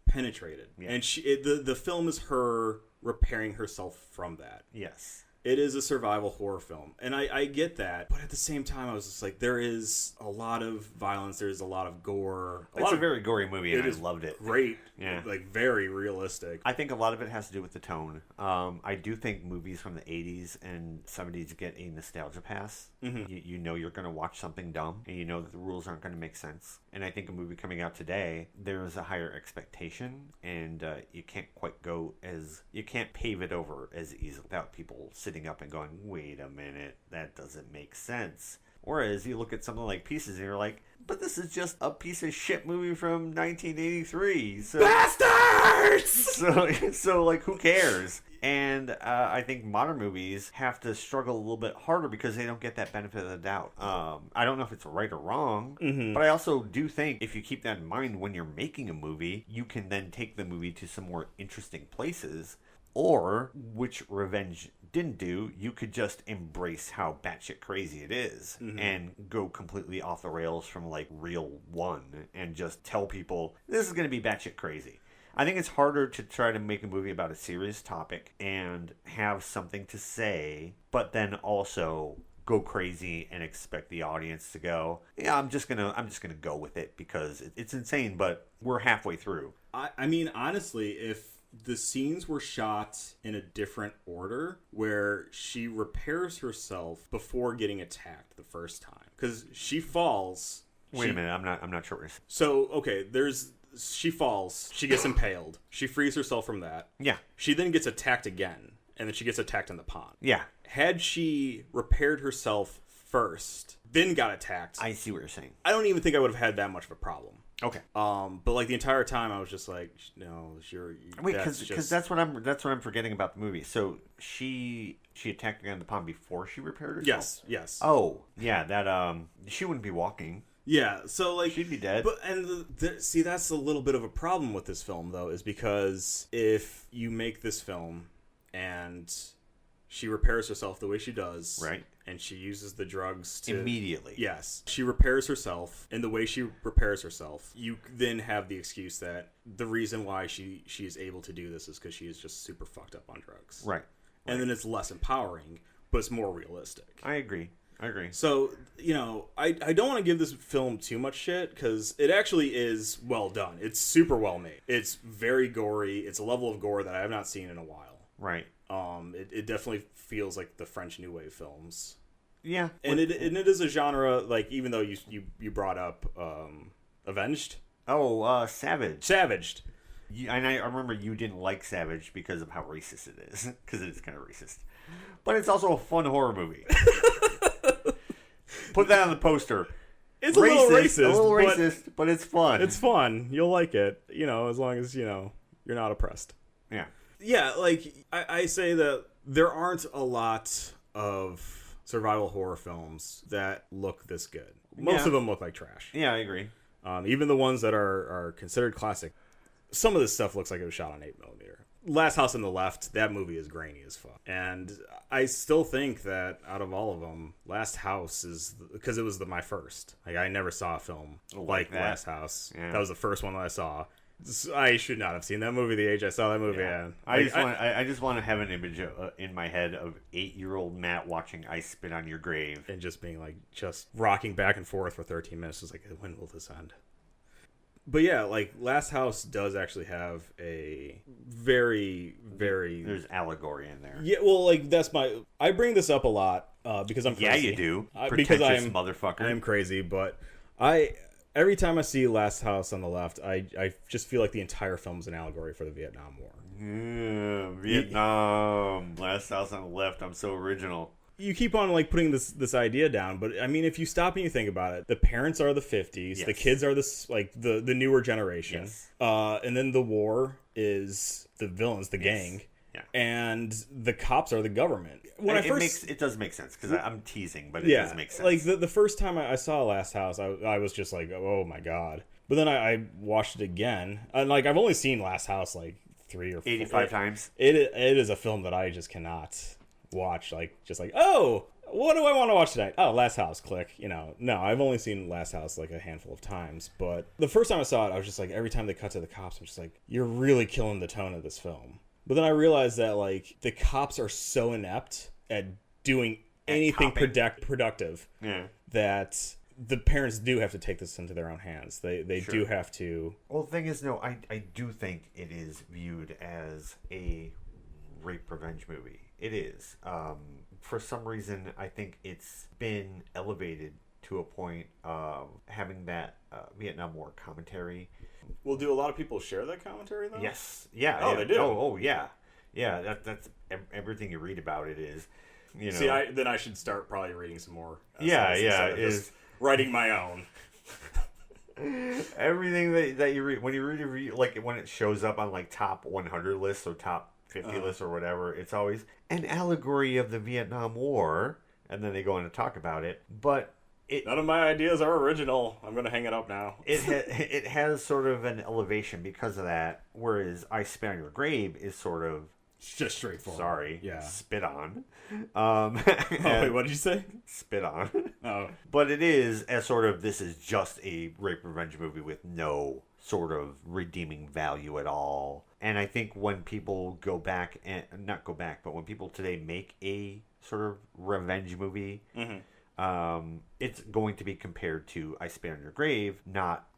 penetrated. Yeah. And the film is her repairing herself from that. Yes. It is a survival horror film. And I get that. But at the same time, I was just like, there is a lot of violence. There's a lot of gore. It's a very gory movie, and I loved it. Great. Yeah. Like, very realistic. I think a lot of it has to do with the tone. I do think movies from the 80s and 70s get a nostalgia pass. Mm-hmm. You know you're going to watch something dumb, and you know that the rules aren't going to make sense. And I think a movie coming out today, there's a higher expectation, and you can't you can't pave it over as easily without people sitting up and going, wait a minute, that doesn't make sense. Whereas you look at something like Pieces and you're like, but this is just a piece of shit movie from 1983. So, bastards! So like, who cares? And I think modern movies have to struggle a little bit harder because they don't get that benefit of the doubt. I don't know if it's right or wrong, but I also do think if you keep that in mind when you're making a movie, you can then take the movie to some more interesting places. Or, which Revenge didn't do, you could just embrace how batshit crazy it is and go completely off the rails from like reel one and just tell people this is going to be batshit crazy. I think it's harder to try to make a movie about a serious topic and have something to say, but then also go crazy and expect the audience to go, yeah, I'm just gonna go with it because it's insane, but we're halfway through. I mean, honestly, if the scenes were shot in a different order where she repairs herself before getting attacked the first time, because she falls. Wait a minute, I'm not sure. So okay, she falls, she gets impaled, she frees herself from that. Yeah. She then gets attacked again, and then she gets attacked in the pond. Yeah. Had she repaired herself first, then got attacked, I see what you're saying. I don't even think I would have had that much of a problem. Okay. But like the entire time, I was just like, no, wait, because that's what I'm forgetting about the movie. So she attacked again in the pond before she repaired herself. Yes. Oh, yeah. That she wouldn't be walking. Yeah. So like she'd be dead. But see, that's a little bit of a problem with this film, though, is because if you make this film and she repairs herself the way she does, right? And she uses the drugs to... Immediately. Yes. She repairs herself, and the way she repairs herself, you then have the excuse that the reason why she is able to do this is because she is just super fucked up on drugs. Right. And then it's less empowering, but it's more realistic. I agree. So, I don't want to give this film too much shit, because it actually is well done. It's super well made. It's very gory. It's a level of gore that I have not seen in a while. Right. It definitely feels like the French New Wave films. Yeah. And it is a genre, like, even though you brought up Avenged. Oh, Savage. Savaged. And I remember you didn't like Savage because of how racist it is. Because it is kind of racist. But it's also a fun horror movie. Put that on the poster. It's a little racist. But it's fun. It's fun. You'll like it, as long as, you're not oppressed. Yeah. Yeah, like, I say that there aren't a lot of survival horror films that look this good. Most of them look like trash. Yeah, I agree. Even the ones that are considered classic. Some of this stuff looks like it was shot on 8mm. Last House on the Left, that movie is grainy as fuck. And I still think that out of all of them, Last House is... Because it was my first. Like, I never saw a film like Last House. Yeah. That was the first one that I saw. I should not have seen that movie the age I saw that movie. Yeah. I just want to have an image in my head of 8-year-old Matt watching I Spit on Your Grave. And just being like, just rocking back and forth for 13 minutes. Just like, when will this end? But yeah, like, Last House does actually have a very, very... There's allegory in there. Yeah, well, like, I bring this up a lot because I'm crazy. Yeah, you do. Because motherfucker. I am crazy, but every time I see Last House on the Left, I just feel like the entire film is an allegory for the Vietnam War. Yeah, Vietnam. Last House on the Left. I'm so original. You keep on, like, putting this idea down, but I mean, if you stop and you think about it, the parents are the 50s, yes. The kids are the newer generation, yes. And then the war is the villains, the gang, yeah. And the cops are the government. It does make sense, because I'm teasing, but it does make sense. Like, the first time I saw Last House, I was just like, oh my god. But then I watched it again, and, like, I've only seen Last House, like, 3 or 4... 85 times? It is a film that I just cannot... watch, like, just like, oh, what do I want to watch tonight? Oh, Last House, click. No, I've only seen Last House like a handful of times, but the first time I saw it, I was just like, every time they cut to the cops, I'm just like, you're really killing the tone of this film. But then I realized that, like, the cops are so inept at doing anything productive, that the parents do have to take this into their own hands. They Sure. do have to. Well, the thing is, no, I do think it is viewed as a rape revenge movie. It is. For some reason, I think it's been elevated to a point of having that Vietnam War commentary. Well, do a lot of people share that commentary, though? Yes. Yeah. Oh, they do? Oh, yeah. Yeah, that's everything you read about it is, you know. See, then I should start probably reading some more. Yeah, instead of just writing my own. Everything that you read, when you read a review, like when it shows up on like top 100 lists or top 50 lists or whatever, it's always an allegory of the Vietnam War, and then they go on to talk about it. But none of my ideas are original. I'm going to hang it up now. it has sort of an elevation because of that, whereas I Spit on Your Grave is sort of just straightforward. Sorry. Yeah. Spit on. Wait, what did you say? Spit on. Oh. But it is as sort of, this is just a rape revenge movie with no sort of redeeming value at all. And I think when people go back, and not go back, but when people today make a sort of revenge movie, it's going to be compared to I Spit on Your Grave, not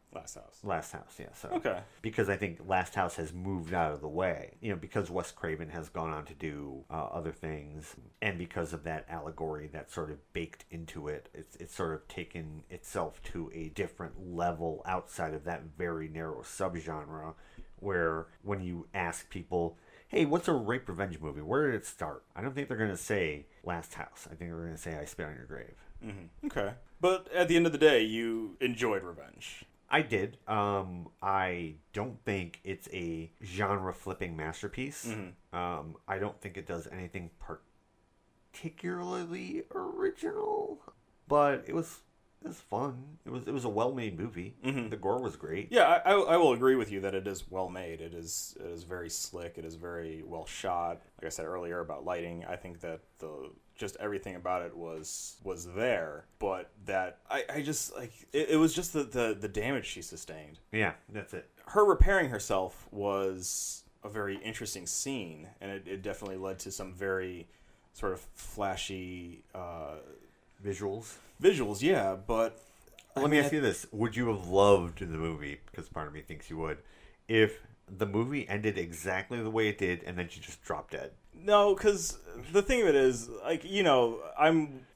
Last House, yeah. So okay. Because I think Last House has moved out of the way, because Wes Craven has gone on to do other things, and because of that allegory that's sort of baked into it, it's sort of taken itself to a different level outside of that very narrow subgenre, where when you ask people, hey, what's a rape revenge movie? Where did it start? I don't think they're going to say Last House. I think they're going to say I Spit on Your Grave. Mm-hmm. Okay. But at the end of the day, you enjoyed revenge. I did. I don't think it's a genre-flipping masterpiece. I don't think it does anything particularly original, but it was fun. It was a well-made movie. The gore was great. Yeah, I will agree with you that it is well made. It is very slick. It is very well shot. Like I said earlier about lighting, I think that just everything about it was there, but that I just like it was just the damage she sustained. Yeah, that's it. Her repairing herself was a very interesting scene, and it definitely led to some very sort of flashy visuals, yeah, but let me ask you this. Would you have loved the movie, because part of me thinks you would, if the movie ended exactly the way it did and then she just dropped dead? No, because the thing of it is, like,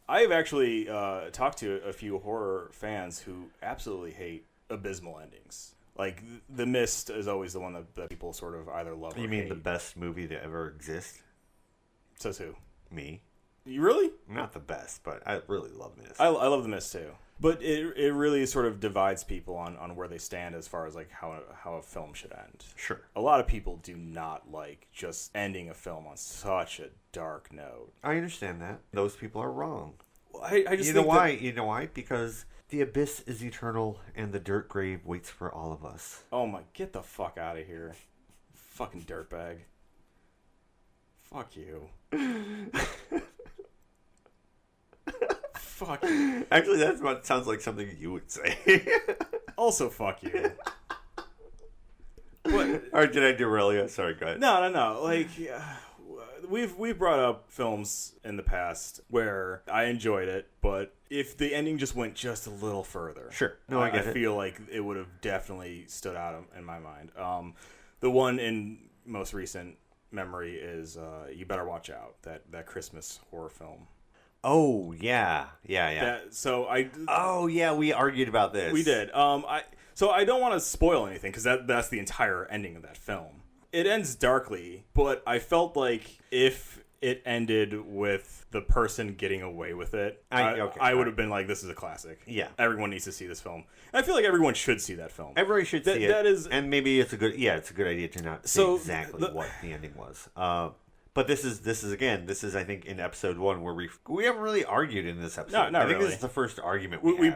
I've actually talked to a few horror fans who absolutely hate abysmal endings. Like, The Mist is always the one that people sort of either love or hate. You mean the best movie to ever exist? Says who? Me. You really? Not the best, but I really love Mist. I love The Mist too. But it really sort of divides people on where they stand as far as like how a film should end. Sure. A lot of people do not like just ending a film on such a dark note. I understand that. Those people are wrong. Well, I just You know why? You know why? Because the abyss is eternal and the dirt grave waits for all of us. Oh my, get the fuck out of here. Fucking dirtbag. Fuck you. Fuck you. Actually, that sounds like something you would say. Also, fuck you. What? Or did I derail you? Sorry, go ahead. No. Like, we've brought up films in the past where I enjoyed it, but if the ending just went just a little further, sure. No, I get it. I feel like it would have definitely stood out in my mind. The one in most recent memory is You Better Watch Out, that Christmas horror film. Oh, yeah. Oh, yeah, we argued about this. We did. So I don't want to spoil anything, because that's the entire ending of that film. It ends darkly, but I felt like if it ended with the person getting away with it, I would have been like, this is a classic. Yeah. Everyone needs to see this film. And I feel like everyone should see that film. Everybody should see it. That is, and maybe it's a good idea to not say exactly what the ending was. But this is I think in episode 1 where we haven't really argued in this episode. No, I think really. This is the first argument we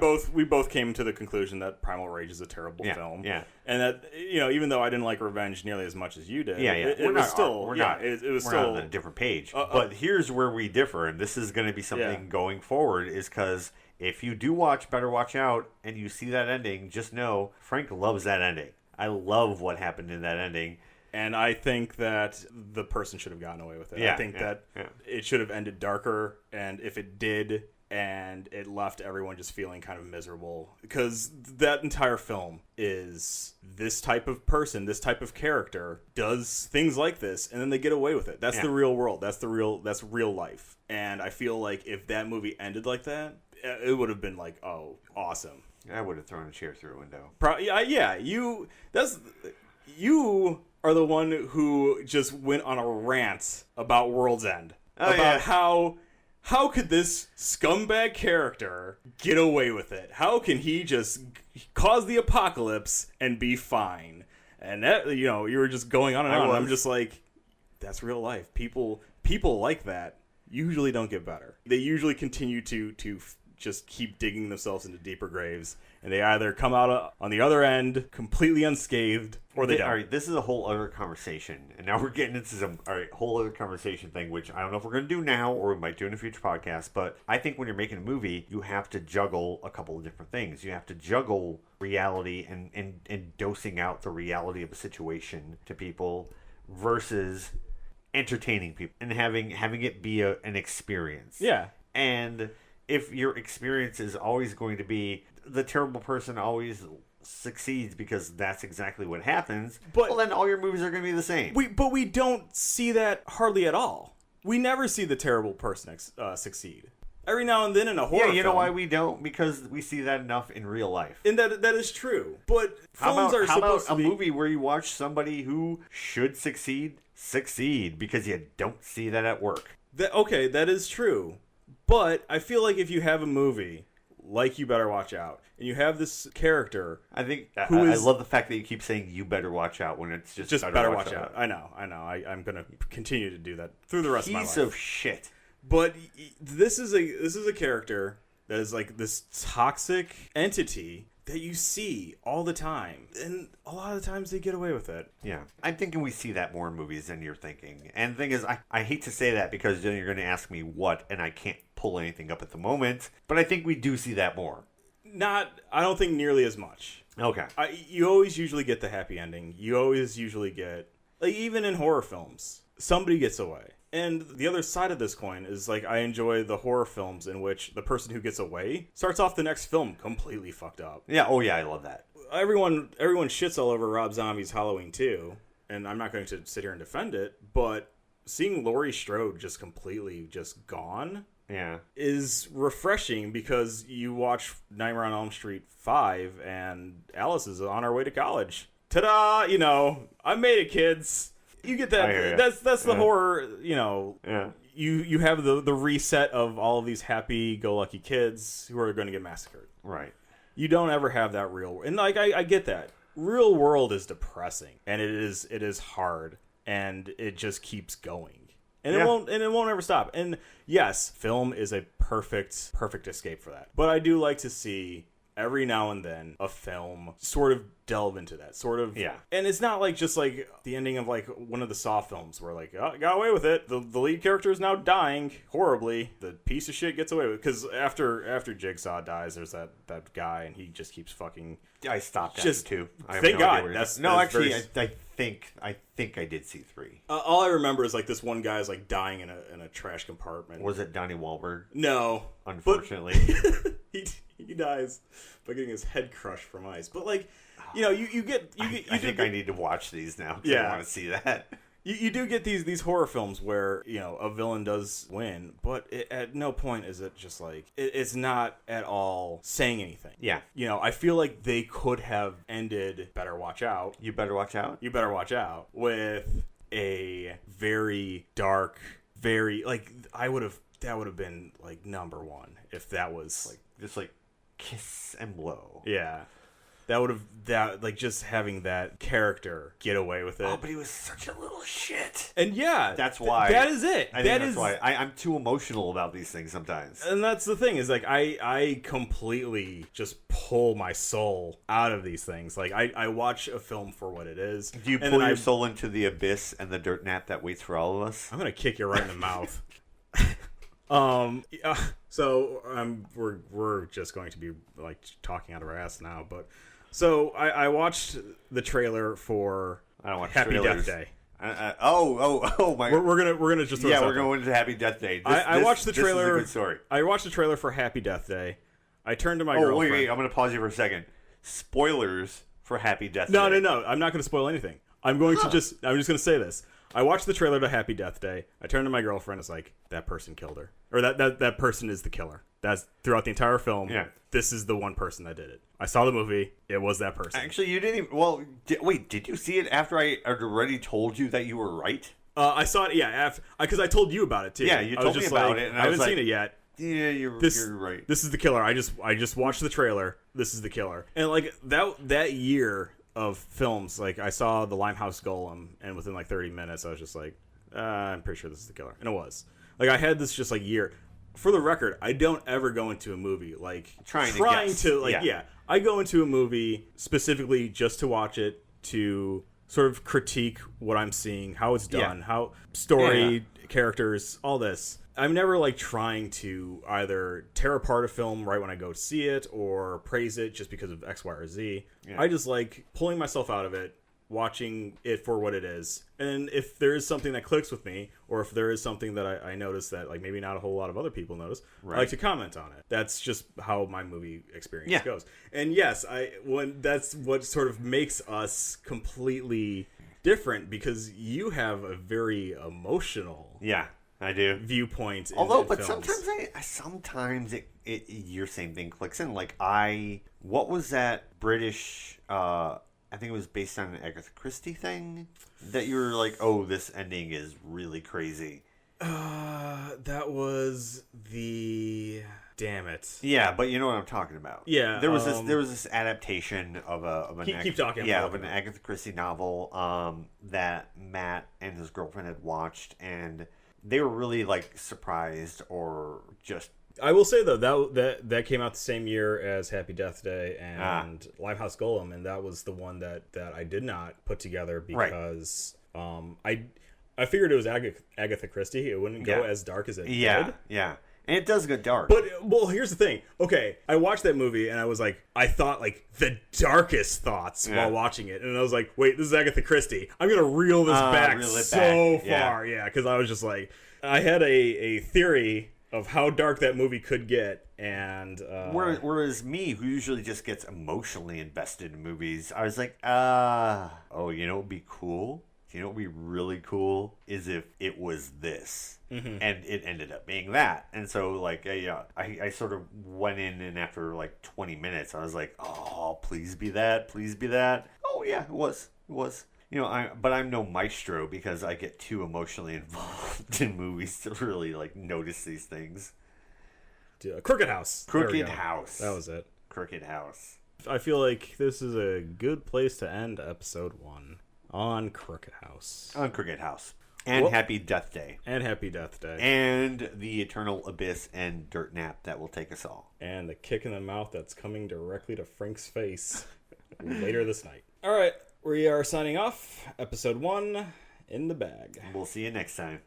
both came to the conclusion that Primal Rage is a terrible film. Yeah. And that, even though I didn't like Revenge nearly as much as you did, it was still on a different page. But here's where we differ, and this is going to be something going forward, is because if you do watch Better Watch Out and you see that ending, just know Frank loves that ending. I love what happened in that ending. And I think that the person should have gotten away with it. I think that it should have ended darker, and if it did, and it left everyone just feeling kind of miserable, because that entire film is this type of person, this type of character does things like this, and then they get away with it. That's the real world. That's real life. And I feel like if that movie ended like that, it would have been like, oh, awesome. I would have thrown a chair through a window. You are the one who just went on a rant about World's End. How could this scumbag character get away with it? How can he just cause the apocalypse and be fine? And that, you were just going on and on. I'm just like, that's real life. People like that usually don't get better. They usually continue to just keep digging themselves into deeper graves, and they either come out on the other end completely unscathed, or they don't. All right, this is a whole other conversation, and now we're getting into some whole other conversation thing, which I don't know if we're going to do now or we might do in a future podcast, but I think when you're making a movie, you have to juggle a couple of different things. You have to juggle reality and dosing out the reality of a situation to people versus entertaining people and having it be an experience. Yeah. And if your experience is always going to be the terrible person always succeeds because that's exactly what happens, well, then all your movies are going to be the same. But we don't see that hardly at all. We never see the terrible person succeed. Every now and then in a horror film. Yeah, you know why we don't? Because we see that enough in real life. And that is true. But how about a movie where you watch somebody who should succeed because you don't see that at work? That is true. But I feel like if you have a movie like You Better Watch Out, and you have this character, I love the fact that you keep saying "you better watch out" when it's just better watch out. I know. I'm gonna continue to do that through the rest of my life. Piece of shit. But this is a character that is like this toxic entity that you see all the time, and a lot of the times they get away with it. Yeah, I'm thinking we see that more in movies than you're thinking. And the thing is, I hate to say that because then you're going to ask me what, and I can't pull anything up at the moment. But I think we do see that more. I don't think nearly as much. Okay. You always usually get the happy ending. You always usually get, like, even in horror films, somebody gets away. And the other side of this coin is, like, I enjoy the horror films in which the person who gets away starts off the next film completely fucked up. Yeah, oh yeah, I love that. Everyone shits all over Rob Zombie's Halloween 2, and I'm not going to sit here and defend it, but seeing Laurie Strode just completely just gone is refreshing, because you watch Nightmare on Elm Street 5 and Alice is on her way to college. Ta-da! I made it, kids. You get that. That's the horror, Yeah. You have the reset of all of these happy-go-lucky kids who are going to get massacred. Right. You don't ever have that real, and like I get that. Real world is depressing, and it is hard, and it just keeps going. And it won't ever stop. And yes, film is a perfect escape for that. But I do like to see every now and then a film sort of delve into that sort of. Yeah. And it's not like just like the ending of like one of the Saw films where like, oh, got away with it. The lead character is now dying horribly. The piece of shit gets away with it. Because after Jigsaw dies, there's that guy, and he just keeps fucking. I stopped that too. Thank God. I think I did see 3. All I remember is like this one guy is like dying in a trash compartment. Was it Donnie Wahlberg? No, unfortunately. He dies by getting his head crushed from ice. But like, you get. I think I need to watch these now. I want to see that. You do get these horror films where a villain does win, but at no point is it just like it's not at all saying anything. Yeah. I feel like they could have ended Better Watch Out. You Better Watch Out? You Better Watch Out with a very dark, very like that would have been like number 1 if that was like just like kiss and blow. Yeah. That just having that character get away with it. Oh, but he was such a little shit. And that's why. That is it. That's why I'm too emotional about these things sometimes. And that's the thing is like I completely just pull my soul out of these things. Like I watch a film for what it is. Do you pull your soul into the abyss and the dirt nap that waits for all of us? I'm gonna kick you right in the mouth. So we're just going to be like talking out of our ass now, but So I watched the trailer for I don't watch Happy trailers. Death Day. Oh my! We're gonna just throw this out we're there. going to Happy Death Day. I watched the trailer. This is a good story. I watched the trailer for Happy Death Day. I turned to my girlfriend. Wait! I'm going to pause you for a second. Spoilers for Happy Death Day. No. I'm not going to spoil anything. I'm just going to say this. I watched the trailer to Happy Death Day. I turned to my girlfriend. It's like, that person killed her, or that person is the killer. That's throughout the entire film. Yeah. This is the one person that did it. I saw the movie. It was that person. Actually, you didn't even... Well, did you see it after I had already told you that you were right? I saw it, after, because I told you about it, too. Yeah, you told me about it, and I I was haven't like, seen it yet. Yeah, you're right. This is the killer. I just watched the trailer. This is the killer. And, like, that year of films, like, I saw the Limehouse Golem, and within, like, 30 minutes, I was just like, I'm pretty sure this is the killer. And it was. Like, I had this just, like, year... For the record, I don't ever go into a movie like trying to I go into a movie specifically just to watch it, to sort of critique what I'm seeing, how it's done, how story, characters, all this. I'm never like trying to either tear apart a film right when I go to see it or praise it just because of X, Y, or Z. Yeah. I just like pulling myself out of it, watching it for what it is, and if there is something that clicks with me, or if there is something that I notice that like maybe not a whole lot of other people notice, I like to comment on it. That's just how my movie experience goes. And yes, that's what sort of makes us completely different, because you have a very emotional I do viewpoint. But films. sometimes it your same thing clicks in. Like what was that British? I think it was based on an Agatha Christie thing that you were like, oh, this ending is really crazy. That was the... Damn it. Yeah, but you know what I'm talking about. Yeah. There was this adaptation of keep talking of an Agatha Christie novel that Matt and his girlfriend had watched, and they were really like surprised or just... I will say though that came out the same year as Happy Death Day and Limehouse Golem, and that was the one that I did not put together because I figured it was Agatha Christie. It wouldn't go as dark as it did. Yeah. And it does go dark. But, well, here's the thing. Okay, I watched that movie, and I was like, I thought, like, the darkest thoughts while watching it. And I was like, wait, this is Agatha Christie. I'm going to reel this back so far. Yeah, because I was just like, I had a theory of how dark that movie could get, and whereas me, who usually just gets emotionally invested in movies, I was like, you know what would be cool? You know what would be really cool is if it was this, and it ended up being that. And so, like, I sort of went in, and after like 20 minutes, I was like, oh, please be that, please be that. Oh yeah, it was. You know, but I'm no maestro because I get too emotionally involved in movies to really like notice these things. Crooked House. Crooked House. That was it. Crooked House. I feel like this is a good place to end episode 1 on Crooked House. And Happy Death Day. And the eternal abyss and dirt nap that will take us all. And the kick in the mouth that's coming directly to Frank's face later this night. All right. We are signing off. Episode 1 in the bag. We'll see you next time.